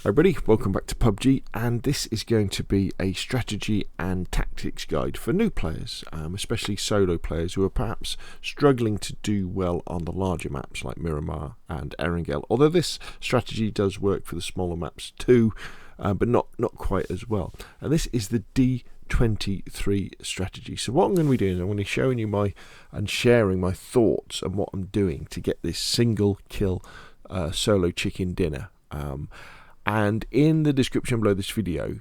Everybody, welcome back to PUBG, and this is going to be a strategy and tactics guide for new players, especially solo players who are perhaps struggling to do well on the larger maps like Miramar and Erangel, although this strategy does work for the smaller maps too, but not quite as well. And this is the D23 strategy. So what I'm going to be doing is I'm going to be showing you and sharing my thoughts on what I'm doing to get this single kill solo chicken dinner. And in the description below this video,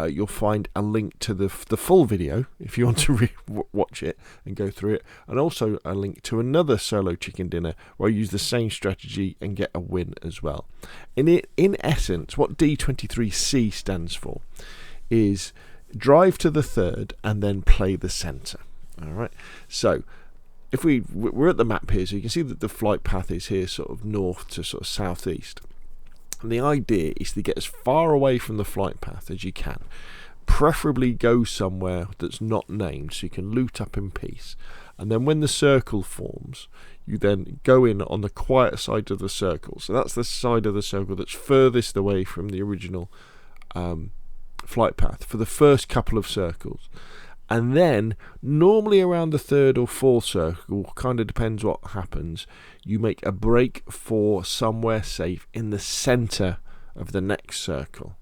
you'll find a link to the full video if you want to watch it and go through it, and also a link to another solo chicken dinner where I use the same strategy and get a win as well. In essence, what D23C stands for is drive to the third and then play the center. All right, so if we're at the map here, so you can see that the flight path is here, sort of north to sort of southeast. And the idea is to get as far away from the flight path as you can. Preferably go somewhere that's not named so you can loot up in peace. And then when the circle forms, you then go in on the quiet side of the circle. So that's the side of the circle that's furthest away from the original flight path for the first couple of circles. And then, normally around the third or fourth circle, kind of depends what happens, you make a break for somewhere safe in the center of the next circle.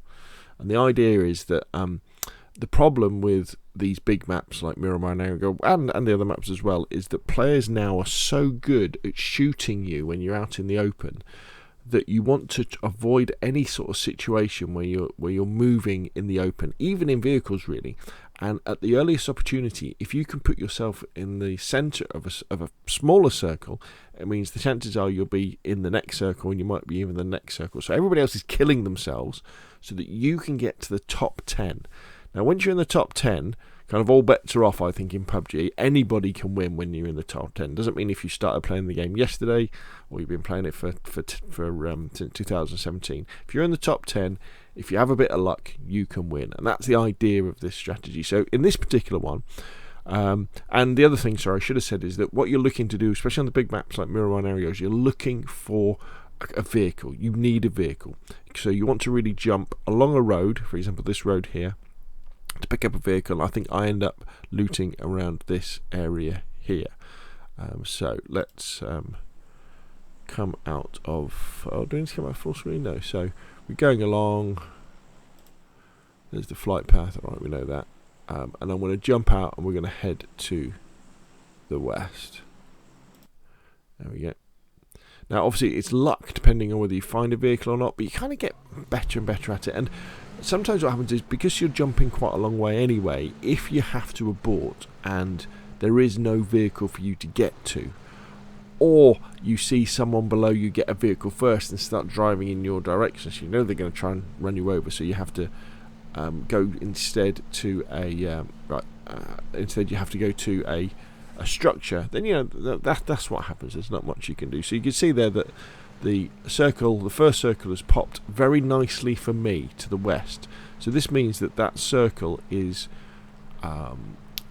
And the idea is that the problem with these big maps like Miramar and Erangel, and the other maps as well, is that players now are so good at shooting you when you're out in the open that you want to avoid any sort of situation where you're moving in the open, even in vehicles really. And at the earliest opportunity, if you can put yourself in the center of a smaller circle, it means the chances are you'll be in the next circle, and you might be even the next circle. So everybody else is killing themselves so that you can get to the top 10. Now, once you're in the top 10, kind of all bets are off, I think, in PUBG. Anybody can win when you're in the top 10. Doesn't mean if you started playing the game yesterday or you've been playing it since 2017. If you're in the top 10, if you have a bit of luck, you can win. And that's the idea of this strategy. So in this particular one, and the other thing, sorry, I should have said, is that what you're looking to do, especially on the big maps like Miramar and Erangel, is you're looking for a vehicle. You need a vehicle. So you want to really jump along a road, for example, this road here, to pick up a vehicle. I think I end up looting around this area here. So let's come out of... Oh, do I need to come out full screen? No. So we're going along. There's the flight path. All right, we know that. And I'm going to jump out and we're going to head to the west. There we go. Now, obviously, it's luck depending on whether you find a vehicle or not, but you kind of get better and better at it. And sometimes what happens is, because you're jumping quite a long way anyway, if you have to abort and there is no vehicle for you to get to, or you see someone below you get a vehicle first and start driving in your direction, so you know they're going to try and run you over, so you have to go instead to a instead you have to go to a structure, then you know that's what happens. There's not much you can do. So you can see there that the first circle has popped very nicely for me to the west. So this means that circle is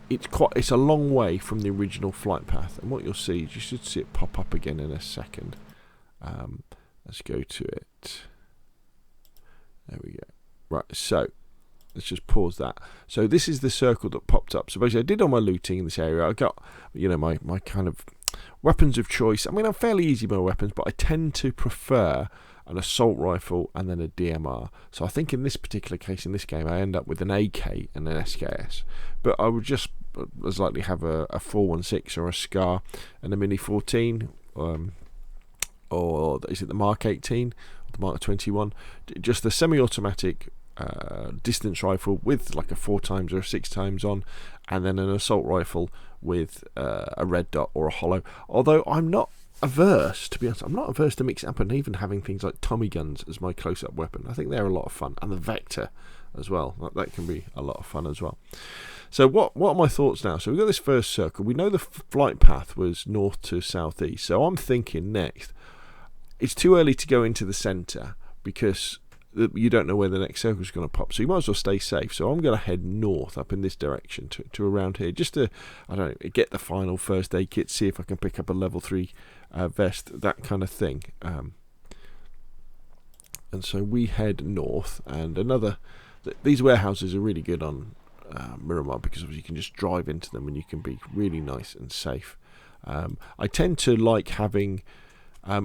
it's a long way from the original flight path. And what you'll see is, you should see it pop up again in a second. Let's go to it. There we go. Right, so let's just pause that. So this is the circle that popped up. So basically I did all my looting in this area. I got, my kind of weapons of choice. I mean, I'm fairly easy with my weapons, but I tend to prefer an assault rifle and then a DMR. So I think in this particular case, in this game, I end up with an AK and an SKS. But I would just as likely have a 416 or a SCAR and a Mini 14, or is it the Mark 18, or the Mark 21? Just the semi-automatic distance rifle with like a 4x or a 6x on, and then an assault rifle with a red dot or a hollow. Although I'm not averse, to be honest, I'm not averse to mixing up and even having things like Tommy guns as my close-up weapon. I think they're a lot of fun, and the Vector as well. That can be a lot of fun as well. So what are my thoughts now? So we've got this first circle. We know the flight path was north to southeast. So I'm thinking next, it's too early to go into the centre because you don't know where the next circle is going to pop, so you might as well stay safe. So I'm going to head north up in this direction to around here, just to, I don't know, get the final first aid kit, see if I can pick up a level 3 vest, that kind of thing. and so we head north. And these warehouses are really good on Miramar, because obviously you can just drive into them and you can be really nice and safe. I tend to like having a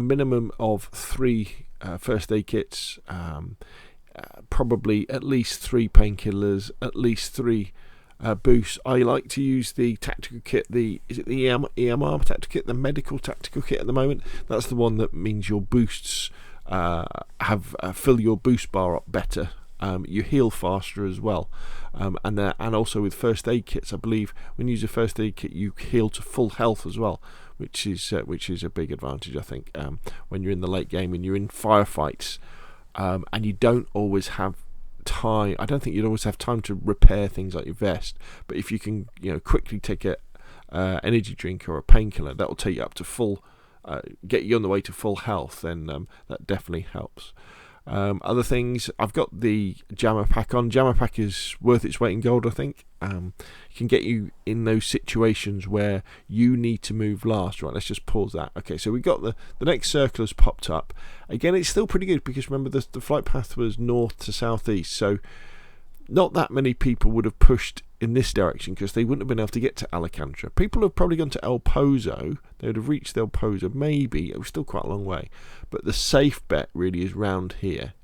minimum of 3 first aid kits, probably at least 3 painkillers, at least 3 boosts. I like to use the tactical kit, is it the EMR tactical kit, the medical tactical kit at the moment. That's the one that means your boosts fill your boost bar up better. You heal faster as well, and also with first aid kits, I believe when you use a first aid kit you heal to full health as well, which is a big advantage, I think, when you're in the late game and you're in firefights, and you don't always have time. I don't think you'd always have time to repair things like your vest, but if you can quickly take a energy drink or a painkiller, that will take you up to full, get you on the way to full health, then that definitely helps. Other things, I've got the jammer pack on. Jammer pack is worth its weight in gold, I think. It can get you in those situations where you need to move last. Right, let's just pause that. Okay, so we got the next circle has popped up. Again, it's still pretty good, because remember the flight path was north to southeast, so not that many people would have pushed in this direction, because they wouldn't have been able to get to Alcantara. People have probably gone to El Pozo. They would have reached El Pozo, maybe. It was still quite a long way, but the safe bet really is round here.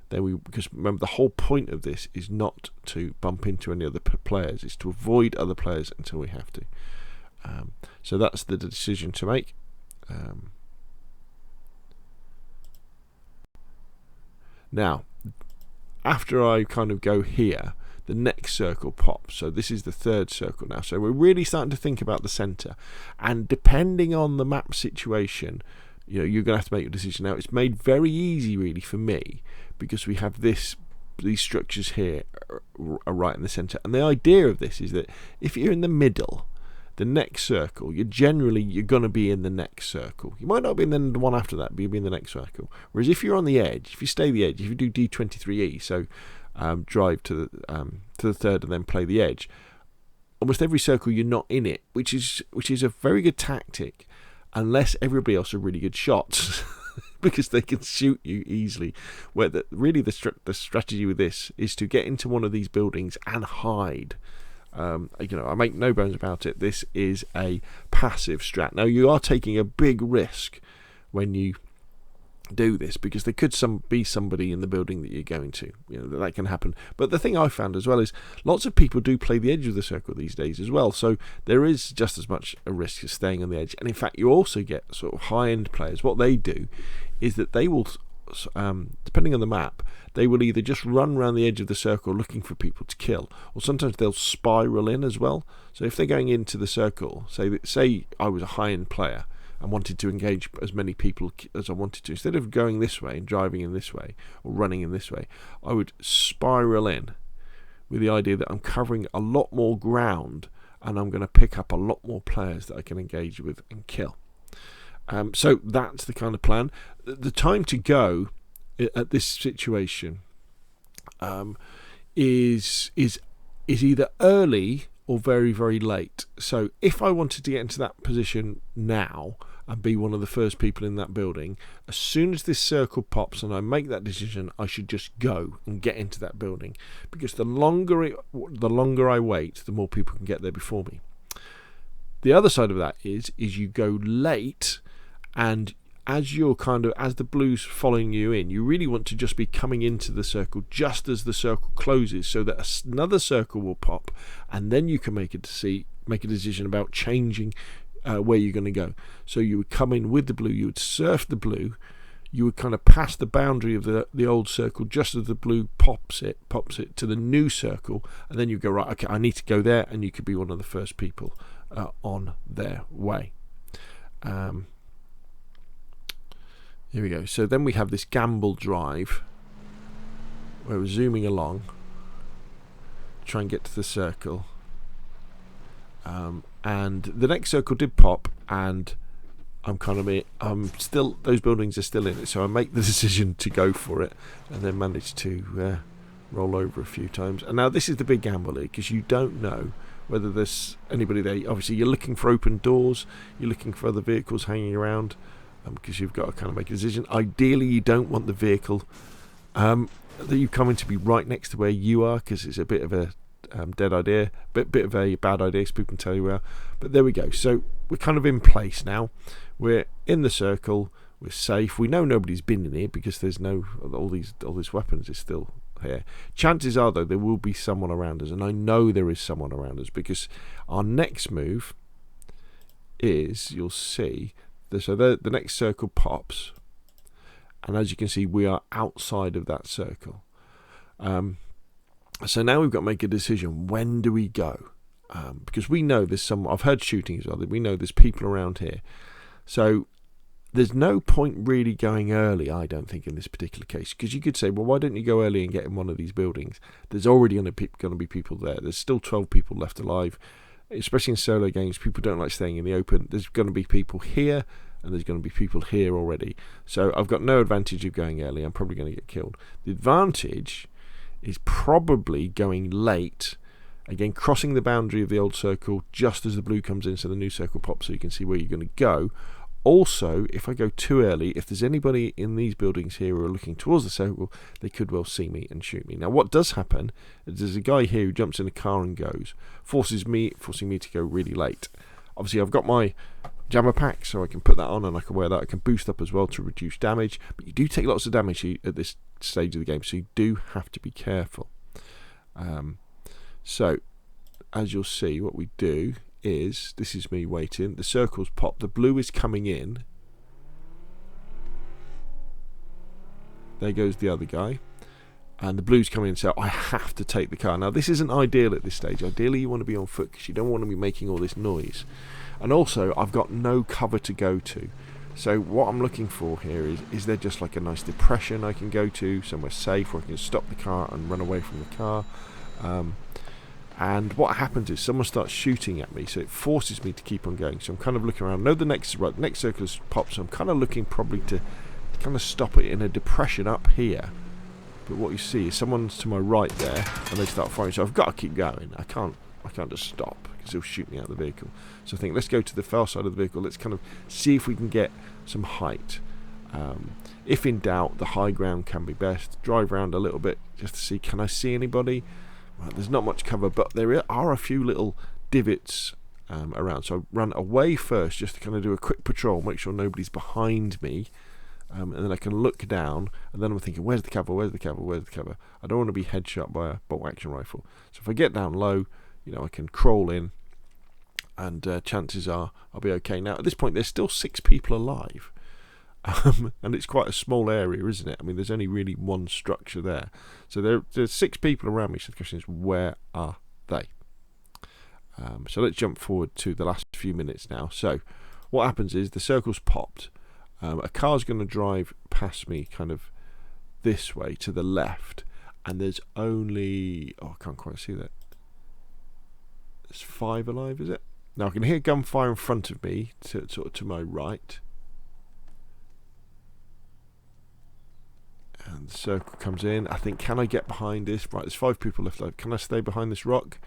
Because remember, the whole point of this is not to bump into any other players. It's to avoid other players until we have to. So that's the decision to make. Now, after I kind of go here, the next circle pops. So this is the 3rd circle now. So we're really starting to think about the centre. And depending on the map situation, you're going to have to make your decision. Now, it's made very easy, really, for me, because we have these structures here are right in the centre. And the idea of this is that if you're in the middle, the next circle, you're going to be in the next circle. You might not be in the one after that, but you'll be in the next circle. Whereas if you're on the edge, if you stay the edge, if you do D23E, so drive to the 3rd and then play the edge, almost every circle you're not in it, which is a very good tactic, unless everybody else are really good shots, because they can shoot you easily. Where the strategy with this is to get into one of these buildings and hide. I make no bones about it. This is a passive strat. Now, you are taking a big risk when you do this, because there could be somebody in the building that you're going to. That can happen. But the thing I found as well is lots of people do play the edge of the circle these days as well. So there is just as much a risk as staying on the edge. And in fact, you also get sort of high-end players. What they do is that they will, depending on the map, they will either just run around the edge of the circle looking for people to kill, or sometimes they'll spiral in as well. So if they're going into the circle, say I was a high-end player and wanted to engage as many people as I wanted to, instead of going this way and driving in this way or running in this way, I would spiral in with the idea that I'm covering a lot more ground and I'm going to pick up a lot more players that I can engage with and kill. So that's the kind of plan. The time to go at this situation is either early or very, very late. So if I wanted to get into that position now and be one of the first people in that building, as soon as this circle pops and I make that decision, I should just go and get into that building, because the longer I wait, the more people can get there before me. The other side of that is you go late, and as the blue's following you in, you really want to just be coming into the circle just as the circle closes, so that another circle will pop, and then you can make a decision about changing where you're going to go. So you would come in with the blue, you would surf the blue, you would kind of pass the boundary of the old circle just as the blue pops it to the new circle, and then you go, right, okay, I need to go there, and you could be one of the first people on their way. Here we go. So then we have this gamble drive where we're zooming along, try and get to the circle. And the next circle did pop, and I'm still, those buildings are still in it, so I make the decision to go for it, and then manage to roll over a few times. And now this is the big gamble here, because you don't know whether there's anybody there. Obviously, you're looking for open doors, you're looking for other vehicles hanging around. because you've got to kind of make a decision. Ideally, you don't want the vehicle that you come in to be right next to where you are, because it's a bit of a dead idea, bit of a bad idea, so people can tell you where. But there we go. So we're kind of in place now. We're in the circle. We're safe. We know nobody's been in here because there's no all these weapons is still here. Chances are, though, there will be someone around us, and I know there is someone around us, because our next move is, you'll see, so the next circle pops, and as you can see, we are outside of that circle. So now we've got to make a decision. When do we go? Because we know there's some. I've heard shooting as well. We know there's people around here, so there's no point really going early, I don't think, in this particular case, because you could say, well, why don't you go early and get in one of these buildings? There's already going to be people there. There's still 12 people left alive, especially in solo games. People don't like staying in the open. There's going to be people here, and there's going to be people here already. So I've got no advantage of going early. I'm probably going to get killed. The advantage is probably going late, again, crossing the boundary of the old circle just as the blue comes in, so the new circle pops, so you can see where you're going to go. Also, if I go too early, if there's anybody in these buildings here who are looking towards the circle, they could well see me and shoot me. Now, what does happen is there's a guy here who jumps in a car and goes, forcing me to go really late. Obviously, I've got my jammer pack, so I can put that on and I can wear that. I can boost up as well to reduce damage, but you do take lots of damage at this stage of the game, so you do have to be careful. So, as you'll see, what we do is, this is me waiting, the circle's popped, the blue is coming in, there goes the other guy, and the blue's coming in, so I have to take the car. Now this isn't ideal at this stage. Ideally you want to be on foot because you don't want to be making all this noise, and also I've got no cover to go to. So what I'm looking for here is there just like a nice depression I can go to, somewhere safe where I can stop the car and run away from the car. And what happens is someone starts shooting at me, so it forces me to keep on going. So I'm kind of looking around. No, the next circle has popped, so I'm kind of looking probably to kind of stop it in a depression up here. But what you see is someone's to my right there, and they start firing. So I've got to keep going. I can't just stop because they'll shoot me out of the vehicle. So I think let's go to the far side of the vehicle. Let's kind of see if we can get some height. If in doubt, the high ground can be best. Drive around a little bit just to see, can I see anybody? Right, there's not much cover, but there are a few little divots around. So I run away first just to kind of do a quick patrol, make sure nobody's behind me, and then I can look down, and then I'm thinking, where's the cover, where's the cover, where's the cover? I don't want to be headshot by a bolt action rifle. So if I get down low, I can crawl in, and chances are I'll be okay. Now at this point there's still 6 people alive. And it's quite a small area, isn't it? I mean, there's only really one structure there. So there's 6 people around me. So the question is, where are they? So let's jump forward to the last few minutes now. So what happens is the circle's popped. A car's going to drive past me kind of this way to the left. And there's only... I can't quite see that. There's 5 alive, is it? Now I can hear gunfire in front of me, sort of to my right. And the circle comes in. I think, can I get behind this? Right, there's 5 people left. Can I stay behind this rock?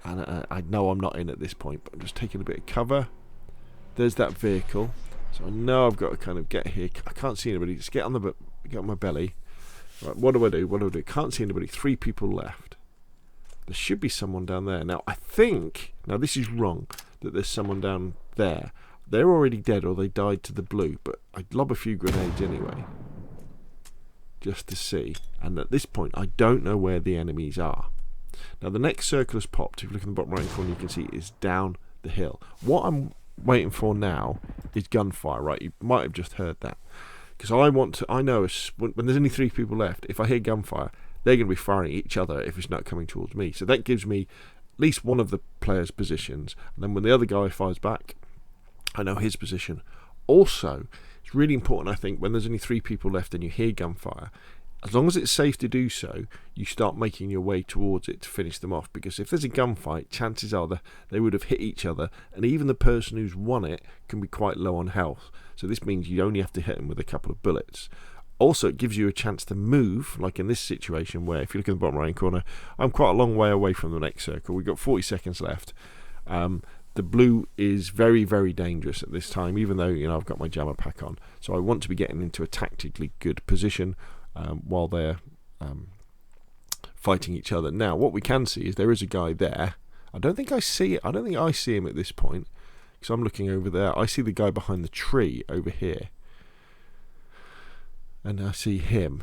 And I know I'm not in at this point, but I'm just taking a bit of cover. There's that vehicle. So I know I've got to kind of get here. I can't see anybody. Just get on my belly. Right, what do I do? Can't see anybody. 3 people left. There should be someone down there. Now, I think, this is wrong, that there's someone down there. They're already dead, or they died to the blue, but I'd lob a few grenades anyway, just to see. And at this point I don't know where the enemies are. Now the next circle has popped. If you look in the bottom right corner, you can see it's down the hill. What I'm waiting for now is gunfire. Right, you might have just heard that, because I know when there's only 3 people left, if I hear gunfire, they're going to be firing at each other if it's not coming towards me. So that gives me at least one of the players' positions, and then when the other guy fires back, I know his position. Also, it's really important, I think, when there's only 3 people left and you hear gunfire, as long as it's safe to do so, you start making your way towards it to finish them off. Because if there's a gunfight, chances are they would have hit each other, and even the person who's won it can be quite low on health. So this means you only have to hit them with a couple of bullets. Also, it gives you a chance to move, like in this situation where, if you look in the bottom right corner, I'm quite a long way away from the next circle. We've got 40 seconds left. the blue is very, very dangerous at this time, even though, you know, I've got my jammer pack on. So I want to be getting into a tactically good position while they're fighting each other. Now, what we can see is there is a guy there. I don't think I see it. I don't think I see him at this point, because I'm looking over there. I see the guy behind the tree over here, and I see him.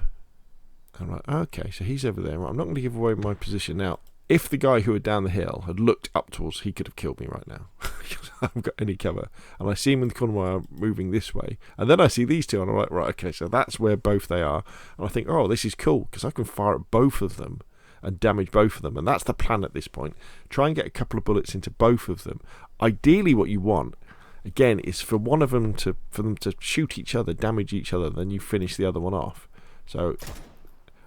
I'm like, okay, so he's over there. Right, I'm not going to give away my position now. If the guy who had down the hill had looked up towards, he could have killed me right now. I haven't got any cover. And I see him in the corner while I'm moving this way. And then I see these two, and I'm like, right, okay, so that's where both they are. And I think, oh, this is cool, because I can fire at both of them and damage both of them. And that's the plan at this point. Try and get a couple of bullets into both of them. Ideally, what you want, again, is for one of them for them to shoot each other, damage each other, then you finish the other one off. So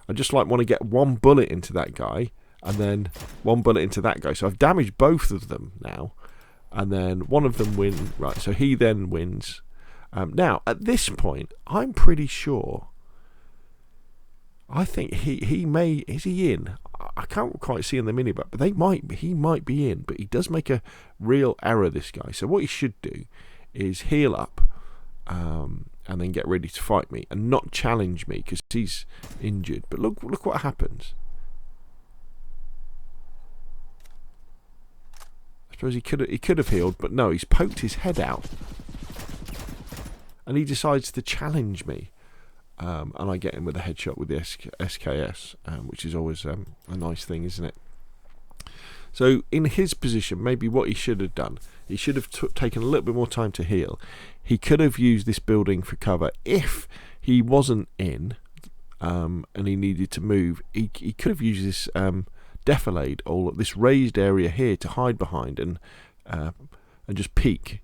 I just want to get one bullet into that guy, and then one bullet into that guy. So I've damaged both of them now, and then one of them wins. Right, so he then wins. Now, at this point, I'm pretty sure, I think he may, is he in? I can't quite see in the mini, but he might be in, but he does make a real error, this guy. So what he should do is heal up, and then get ready to fight me, and not challenge me, because he's injured. But look what happens. I suppose he could have healed, but no, he's poked his head out, and he decides to challenge me, and I get him with a headshot with the SKS, which is always a nice thing, isn't it? So in his position, maybe what he should have done, he should have taken a little bit more time to heal. He could have used this building for cover. If he wasn't in, and he needed to move, he could have used this defilade, or this raised area here, to hide behind and just peek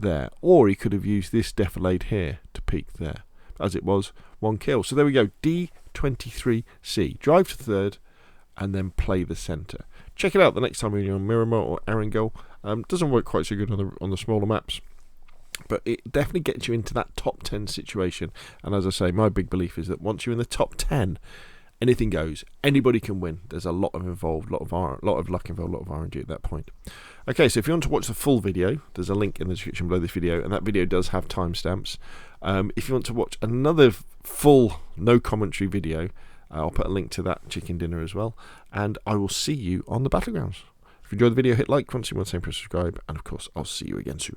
there. Or he could have used this defilade here to peek there. As it was, one kill. So there we go, D23C. Drive to third, and then play the centre. Check it out the next time you're on Miramar or Erangel. Doesn't work quite so good on the smaller maps, but it definitely gets you into that top 10 situation. And as I say, my big belief is that once you're in the top 10, anything goes. Anybody can win. There's a lot of involved, lot of luck involved, a lot of RNG at that point. Okay, so if you want to watch the full video, there's a link in the description below this video, and that video does have timestamps. If you want to watch another full no commentary video, I'll put a link to that chicken dinner as well, and I will see you on the battlegrounds. If you enjoyed the video, hit like. Once you want to say, press subscribe, and of course, I'll see you again soon.